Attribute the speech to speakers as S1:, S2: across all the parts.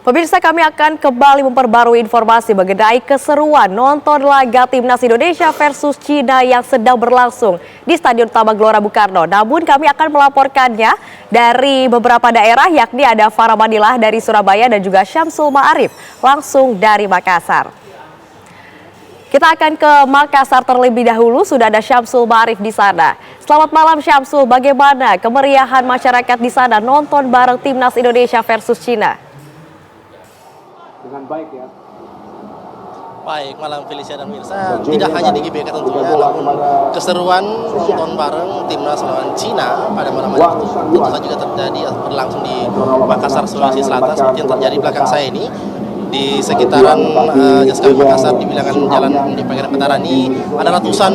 S1: Pemirsa, kami akan kembali memperbarui informasi mengenai keseruan nonton laga Timnas Indonesia versus Cina yang sedang berlangsung di Stadion Utama Gelora Bung Karno. Namun kami akan melaporkannya dari beberapa daerah, yakni ada Farah Manilah dari Surabaya dan juga Syamsul Ma'arif langsung dari Makassar. Kita akan ke Makassar terlebih dahulu, sudah ada Syamsul Ma'arif di sana. Selamat malam Syamsul, bagaimana kemeriahan masyarakat di sana nonton bareng Timnas Indonesia versus Cina?
S2: Dengan baik ya.
S3: Baik, malam Felicia dan Mirsa. Tidak hanya di GBK tentunya, namun keseruan nonton bareng Timnas lawan Cina pada malam hari itu tentu saja juga terjadi berlangsung di Makassar, Sulawesi Selatan, seperti yang terjadi belakang saya ini. Di sekitaran Jaskal Makassar, di bilangan jalan di Pangeran Petarani, ada ratusan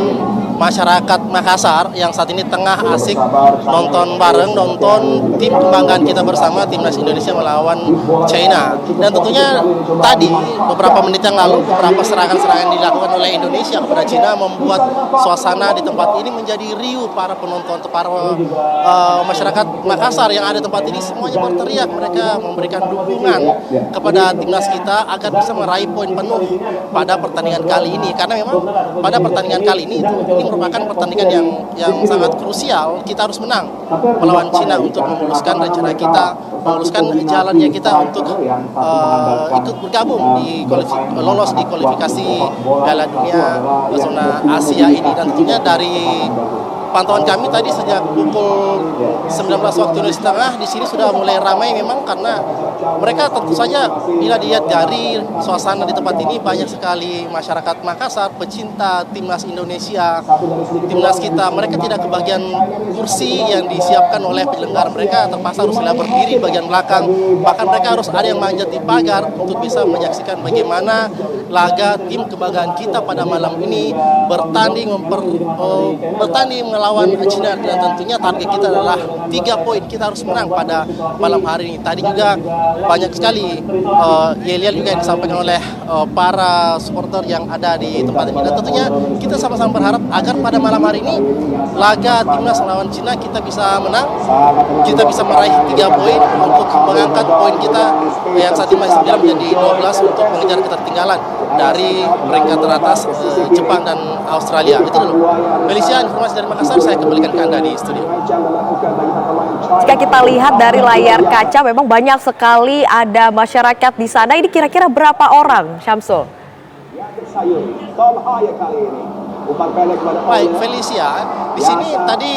S3: masyarakat Makassar yang saat ini tengah asik nonton tim kebanggaan kita bersama, Timnas Indonesia melawan China. Dan tentunya tadi beberapa menit yang lalu beberapa serangan-serangan dilakukan oleh Indonesia kepada China membuat suasana di tempat ini menjadi riuh. Para penonton, para masyarakat Makassar yang ada di tempat ini semuanya berteriak, mereka memberikan dukungan kepada timnas kita agar bisa meraih poin penuh pada pertandingan kali ini, karena memang pada pertandingan kali ini merupakan pertandingan yang sangat krusial. Kita harus menang melawan Cina untuk memuluskan rencana kita, memuluskan jalannya kita untuk ikut bergabung di lolos di kualifikasi Piala Dunia zona Asia ini. Dan tentunya dari pantauan kami tadi sejak pukul 19 waktu Indonesia Tengah di sini sudah mulai ramai memang, karena mereka tentu saja bila dilihat dari suasana di tempat ini banyak sekali masyarakat Makassar pecinta timnas Indonesia, timnas kita. Mereka tidak kebagian kursi yang disiapkan oleh penyelenggara, mereka terpaksa harus berdiri bagian belakang, bahkan mereka harus ada yang manjat di pagar untuk bisa menyaksikan bagaimana laga tim kebanggaan kita pada malam ini bertanding melawan Cina. Dan tentunya target kita adalah 3 poin, kita harus menang pada malam hari ini. Tadi juga banyak sekali yel-yel juga yang disampaikan oleh para supporter yang ada di tempat ini. Dan tentunya kita sama-sama berharap agar pada malam hari ini laga timnas melawan Cina kita bisa menang, kita bisa meraih 3 poin untuk mengangkat poin kita yang saat ini masih menjadi 12 untuk mengejar ketertinggalan dari peringkat teratas Jepang dan Australia. Itu dulu Felicia, informasi dari Makassar, saya kembalikan ke Anda di studio.
S1: Jika kita lihat dari layar kaca, memang banyak sekali ada masyarakat di sana. Ini kira-kira berapa orang, Syamsul?
S3: Baik, Felicia, di sini tadi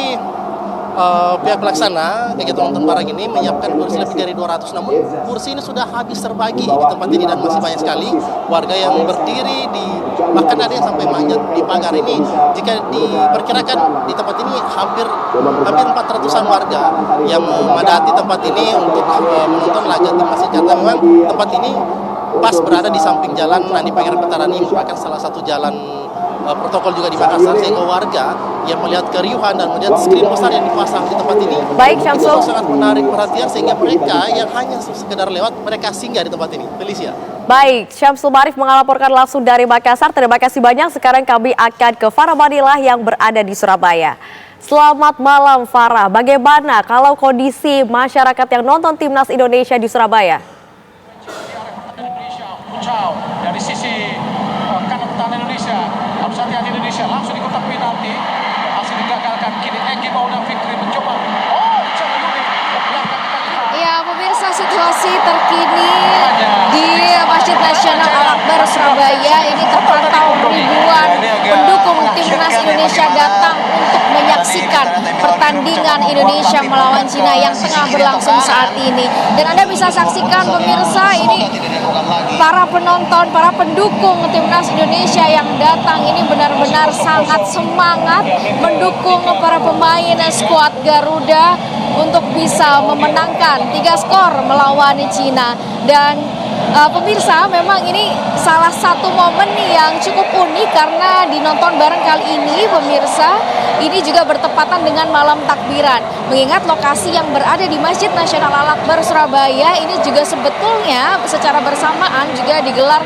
S3: pihak pelaksana kegiatan nonton bareng ini menyiapkan kursi lebih dari 200, namun kursi ini sudah habis terbagi di tempat ini dan masih banyak sekali warga yang berdiri bahkan ada yang sampai manjat di pagar ini. Jika diperkirakan di tempat ini hampir 400-an warga yang memadati tempat ini untuk menonton laga timnas, karena memang tempat ini pas berada di samping jalan di Pangeran Petarani, merupakan salah satu jalan protokol juga di Makassar, sehingga warga yang melihat keriuhan dan melihat skrin besar yang dipasang di tempat ini,
S1: baik Syamsul,
S3: sangat menarik perhatian, sehingga mereka yang hanya sekedar lewat, mereka singgah di tempat ini. Felicia.
S1: Baik, Syamsul Ma'arif melaporkan langsung dari Makassar. Terima kasih banyak. Sekarang kami akan ke Farah Manilah yang berada di Surabaya. Selamat malam Farah, bagaimana kalau kondisi masyarakat yang nonton timnas Indonesia di Surabaya?
S4: Dari sisi kanan utara Indonesia, harus hati-hati Indonesia, langsung di kotak penalti, hasil digagalkan. Kini Egy Maulana Fikri mencoba,
S5: ya, pemirsa, situasi terkini di Masjid Nasional Al-Akbar Surabaya ini terpantau ribuan pendukung timnas Indonesia datang untuk menyaksikan pertandingan Indonesia melawan Cina yang tengah berlangsung saat ini. Dan Anda bisa saksikan, pemirsa, ini para penonton, para pendukung timnas Indonesia yang datang ini benar-benar sangat semangat mendukung para pemain skuad Garuda untuk bisa memenangkan 3 skor melawan Cina. Dan pemirsa, memang ini salah satu momen yang cukup unik karena dinonton bareng kali ini, pemirsa, ini juga bertepatan dengan malam takbiran. Mengingat lokasi yang berada di Masjid Nasional Al-Akbar Surabaya ini juga sebetulnya secara bersamaan juga digelar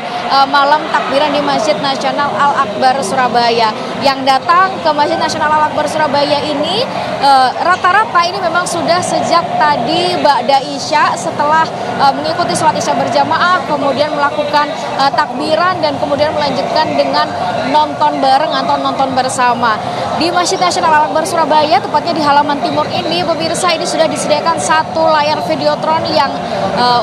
S5: malam takbiran di Masjid Nasional Al-Akbar Surabaya. yang datang ke Masjid Nasional Al-Akbar Surabaya ini rata-rata ini memang sudah sejak tadi ba'da Isya, setelah mengikuti sholat Isya berjamaah, kemudian melakukan takbiran dan kemudian melanjutkan dengan nonton bareng atau nonton bersama. Di Masjid Nasional Al-Akbar Surabaya, tepatnya di halaman timur ini, pemirsa, ini sudah disediakan satu layar videotron yang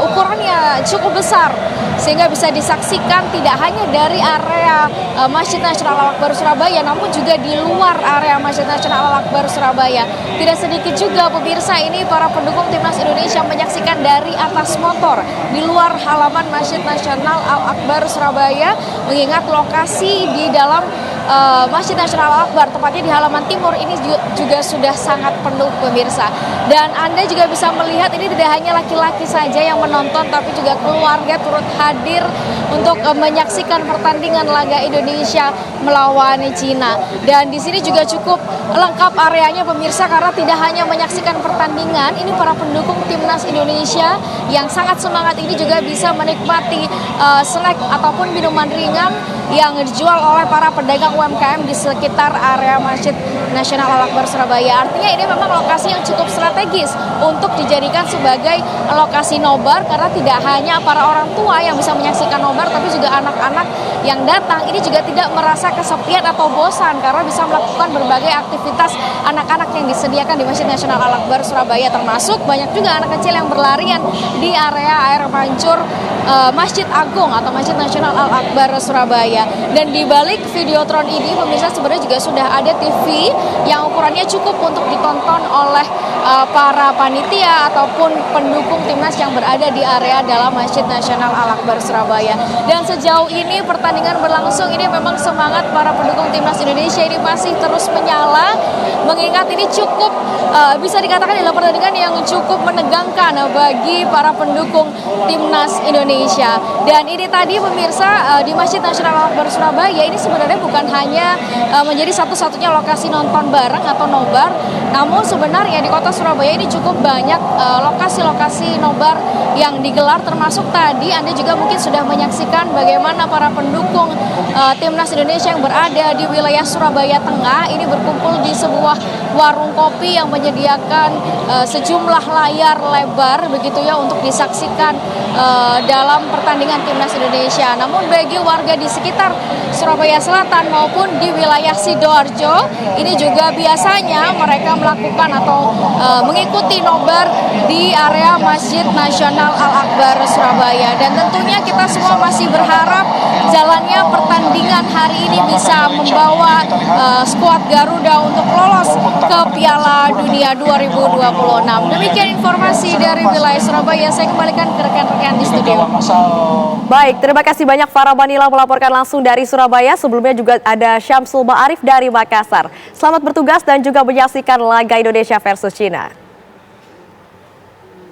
S5: ukurannya cukup besar, sehingga bisa disaksikan tidak hanya dari area Masjid Nasional Al-Akbar Surabaya, namun juga di luar area Masjid Nasional Al-Akbar Surabaya. Tidak sedikit juga pemirsa ini para pendukung Timnas Indonesia menyaksikan dari atas motor di luar halaman Masjid Nasional Al-Akbar Surabaya, mengingat lokasi di dalam Masjid Nasional Al-Akbar, tepatnya di halaman timur ini juga sudah sangat penuh pemirsa. Dan Anda juga bisa melihat ini tidak hanya laki-laki saja yang menonton, tapi juga keluarga turut hadir untuk menyaksikan pertandingan laga Indonesia melawan Cina. Dan di sini juga cukup lengkap areanya pemirsa, karena tidak hanya menyaksikan pertandingan, ini para pendukung Timnas Indonesia yang sangat semangat ini juga bisa menikmati snack ataupun minuman ringan yang dijual oleh para pedagang UMKM di sekitar area Masjid Nasional Al-Akbar Surabaya. Artinya ini memang lokasi yang cukup strategis untuk dijadikan sebagai lokasi nobar, karena tidak hanya para orang tua yang bisa menyaksikan nobar, tapi juga anak-anak yang datang ini juga tidak merasa kesepian atau bosan, karena bisa melakukan berbagai aktivitas anak-anak yang disediakan di Masjid Nasional Al-Akbar Surabaya, termasuk banyak juga anak kecil yang berlarian di area air mancur Masjid Agung atau Masjid Nasional Al-Akbar Surabaya. Dan di balik videotron ini pemirsa, sebenarnya juga sudah ada TV yang ukurannya cukup untuk ditonton oleh para panitia ataupun pendukung timnas yang berada di area dalam Masjid Nasional Al-Akbar Surabaya. Dan sejauh ini pertandingan berlangsung, ini memang semangat para pendukung timnas Indonesia ini masih terus menyala, mengingat ini cukup bisa dikatakan adalah pertandingan yang cukup menegangkan bagi para pendukung timnas Indonesia. Dan ini tadi pemirsa, di Masjid Nasional Al-Akbar Surabaya ini sebenarnya bukan hanya menjadi satu-satunya lokasi nonton bareng atau nobar, namun sebenarnya di kota Surabaya ini cukup banyak lokasi-lokasi nobar yang digelar, termasuk tadi Anda juga mungkin sudah menyaksikan bagaimana para pendukung Timnas Indonesia yang berada di wilayah Surabaya Tengah ini berkumpul di sebuah warung kopi yang menyediakan sejumlah layar lebar begitu ya untuk disaksikan dalam pertandingan Timnas Indonesia. Namun bagi warga di sekitar Surabaya Selatan maupun di wilayah Sidoarjo, ini juga biasanya mereka melakukan atau mengikuti nobar di area Masjid Nasional Al-Akbar Surabaya. Dan tentunya kita semua masih berharap jalannya pertandingan hari ini bisa membawa skuad Garuda untuk lolos ke Piala Dunia 2026. Demikian informasi dari wilayah Surabaya. Saya kembalikan ke rekan-rekan di studio.
S1: Baik, terima kasih banyak Farah Manila melaporkan langsung dari Surabaya. Sebelumnya juga ada Syamsul Ma'arif dari Makassar. Selamat bertugas dan juga menyaksikan laga Indonesia versus Cina.